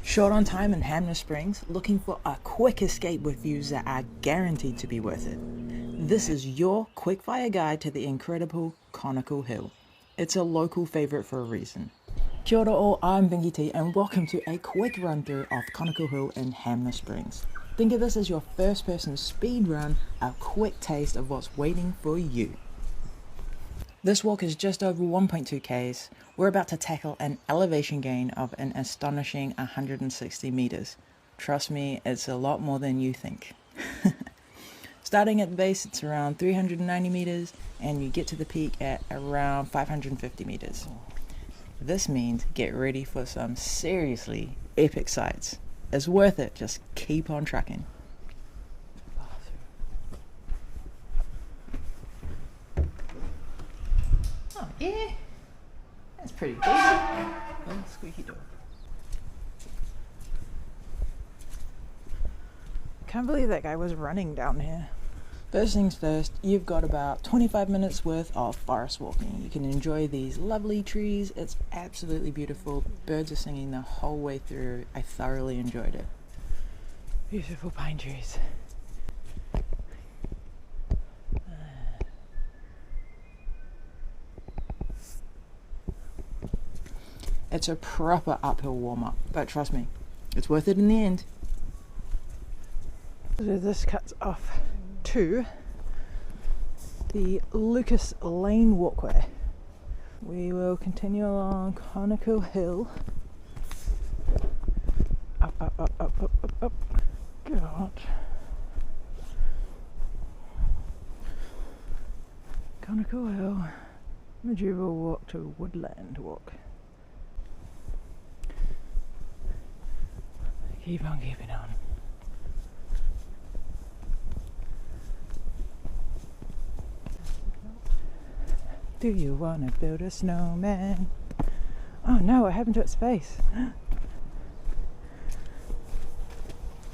Short on time in Hanmer Springs, looking for a quick escape with views that are guaranteed to be worth it. This is your quickfire guide to the incredible Conical Hill. It's a local favourite for a reason. Kia ora all, I'm Binky T and welcome to a quick run through of Conical Hill in Hanmer Springs. Think of this as your first person speed run, a quick taste of what's waiting for you. This walk is just over 1.2 k's. We're about to tackle an elevation gain of an astonishing 160 meters. Trust me, it's a lot more than you think. Starting at the base, it's around 390 meters, and you get to the peak at around 550 meters. This means get ready for some seriously epic sights. It's worth it, just keep on trucking. Oh yeah, that's pretty decent. Oh, squeaky door. Can't believe that guy was running down here. First things first, you've got about 25 minutes worth of forest walking. You can enjoy these lovely trees. It's absolutely beautiful. Birds are singing the whole way through. I thoroughly enjoyed it. Beautiful pine trees. It's a proper uphill warm-up, but trust me, it's worth it in the end. So this cuts off to the Lucas Lane walkway. We will continue along Conical Hill. Up, up, up, up, up, up, up. God. Conical Hill, medieval walk to Woodland Walk. Keep on keeping on. Do you want to build a snowman? Oh no, what happened to its face?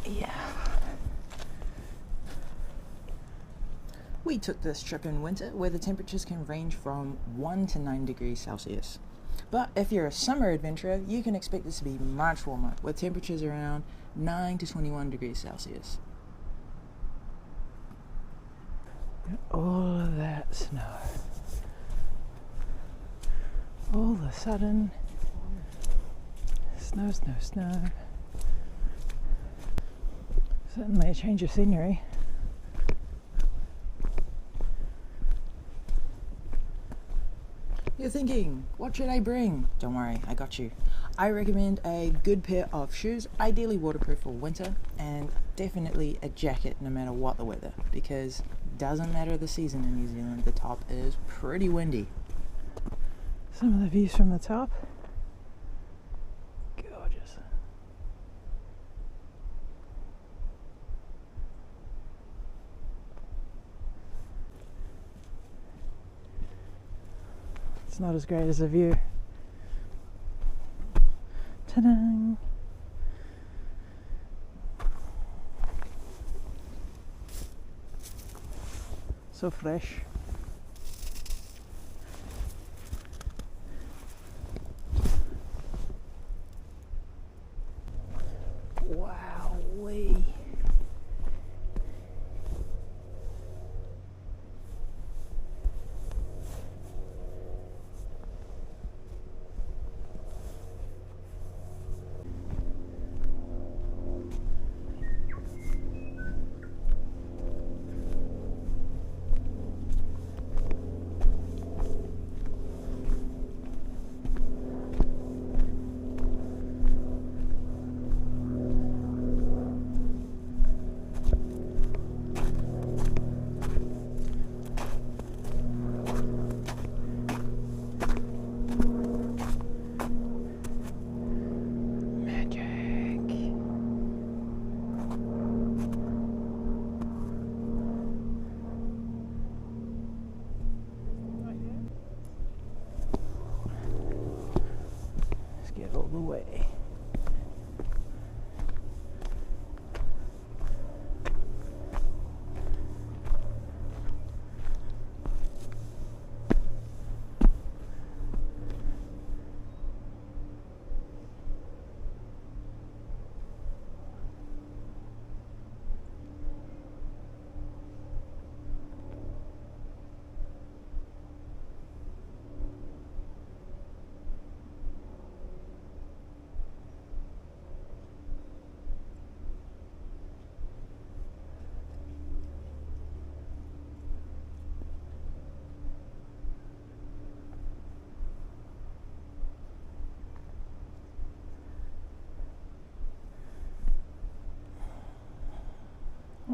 Yeah. We took this trip in winter where the temperatures can range from 1 to 9 degrees Celsius. But if you're a summer adventurer, you can expect this to be much warmer, with temperatures around 9 to 21 degrees Celsius. All of that snow. All of a sudden, snow, snow, snow. Certainly a change of scenery. You're thinking, what should I bring? Don't worry, I got you. I recommend a good pair of shoes, ideally waterproof for winter, and definitely a jacket no matter what the weather, because it doesn't matter the season in New Zealand, the top is pretty windy. Some of the views from the top, gorgeous. It's not as great as a view. Ta-da! So fresh. Wowee.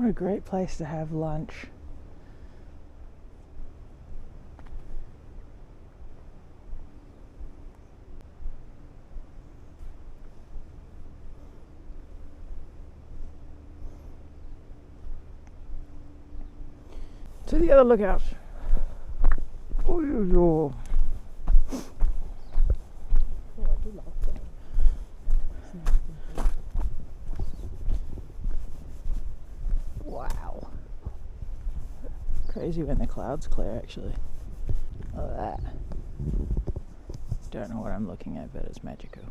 What a great place to have lunch. To the other lookout. Oh, yo. Oh, I do love that. It's nice and big. Wow. Crazy when the clouds clear, actually. Look at that. Don't know what I'm looking at, but it's magical.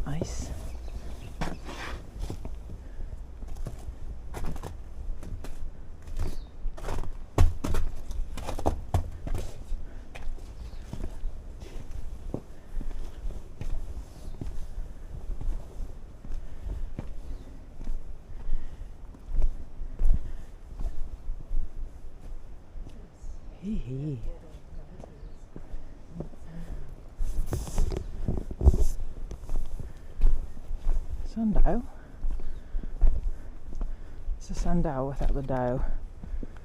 Ice. Hee hee. Sundial? It's a sundial without the dial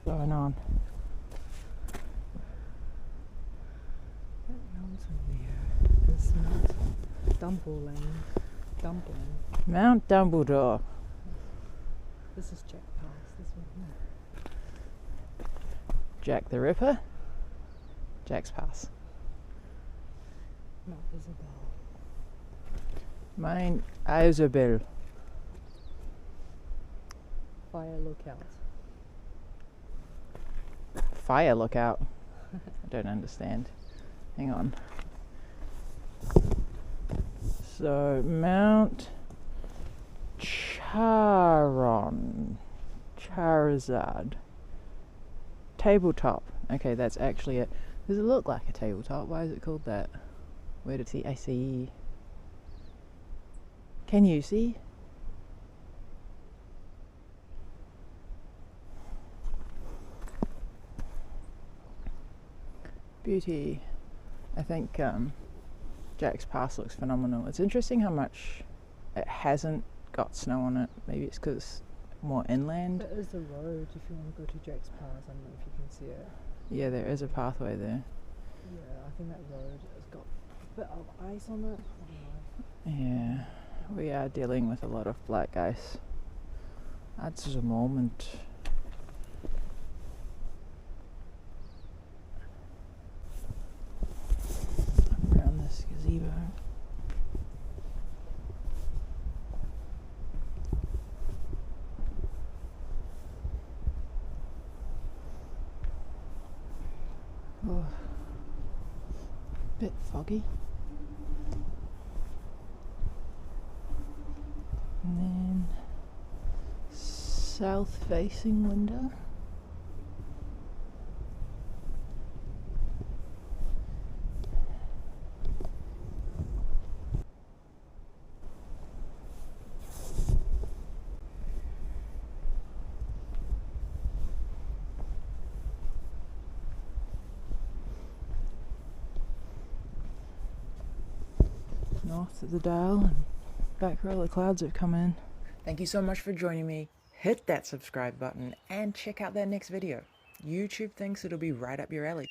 going on. That mountain there is Mount Dumpling. Mount Dumbledore. This is Jack Pass, this one here. Jack the Ripper. Jack's Pass. Mount Isabel. Mine Isabel. Fire Lookout. Fire lookout. I don't understand. Hang on. So Mount Charizard. Tabletop. Okay, that's actually it. Does it look like a tabletop? Why is it called that? Where did I see? Can you see? Beauty. I think Jack's Pass looks phenomenal. It's interesting how much it hasn't got snow on it. Maybe it's because it's more inland. There is a road if you want to go to Jack's Pass. I don't know if you can see it. Yeah, there is a pathway there. Yeah, I think that road has got a bit of ice on it. I don't know. Yeah, we are dealing with a lot of black ice at the moment. Around this gazebo. Oh, bit foggy. And then south facing window. North of the dial and back where all the clouds have come in. Thank you so much for joining me. Hit that subscribe button and check out that next video. YouTube thinks it'll be right up your alley.